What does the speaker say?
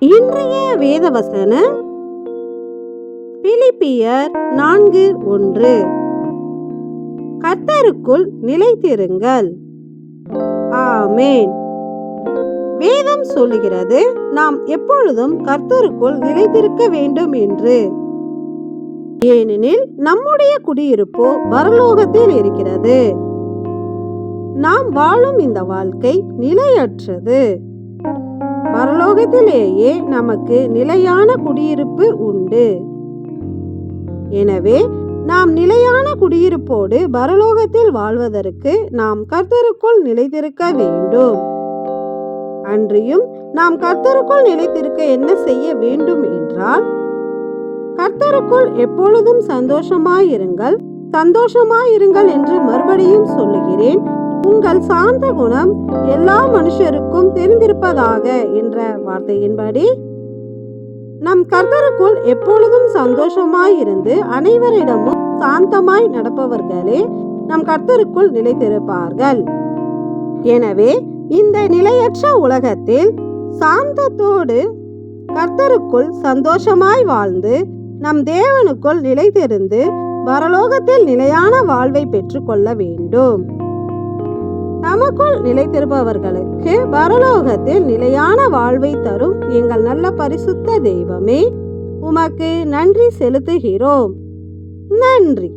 இன்றைய வேதவசனம் பிலிப்பியர் 4:1. கர்த்தருக்குள் நிலைத்திருங்கள். ஆமென். வேதம் சொல்லுகிறது நாம் எப்பொழுதும் கர்த்தருக்குள் நிலைத்திருக்க வேண்டும் என்று. ஏனெனில் நம்முடைய குடியிருப்பு பரலோகத்தில் இருக்கிறது. நாம் வாழும் இந்த வாழ்க்கை நிலையற்றது. பரலோகத்திலேயே நமக்கு நிலையான குடியிருப்பு உண்டு. எனவே நாம் நிலையான குடியிருப்போடு பரலோகத்தில் வாழ்வதற்கு நாம் கர்த்தருக்குள் நிலைத்திருக்க வேண்டும். அன்றியும் நாம் கர்த்தருக்குள் நிலைத்திருக்க என்ன செய்ய வேண்டும் என்றால், கர்த்தருக்குள் எப்பொழுதும் சந்தோஷமாயிருங்கள் என்று மறுபடியும் சொல்லுகிறேன். உங்கள் சாந்த குணம் எல்லா மனுஷருக்கும் தெரிந்திருப்பதாக என்ற வார்த்தையின்படி நம் கர்த்தருக்குள் எப்பொழுதும் சந்தோஷமாயிருந்து அனைவரிடமும் சாந்தமாய் நடப்பவர்களே நம் கர்த்தருக்குள் நிலைத்திருப்பார்கள். எனவே இந்த நிலையற்ற உலகத்தில் சாந்தத்தோடு கர்த்தருக்குள் சந்தோஷமாய் வாழ்ந்து நம் தேவனுக்குள் நிலைத்திருந்து பரலோகத்தில் நிலையான வாழ்வை பெற்றுக்கொள்ள வேண்டும். நமக்குள் நிலைத்திருப்பவர்களுக்கு பரலோகத்தில் நிலையான வாழ்வை தரும் எங்கள் நல்ல பரிசுத்த தெய்வமே, உமக்கு நன்றி செலுத்துகிறோம். நன்றி.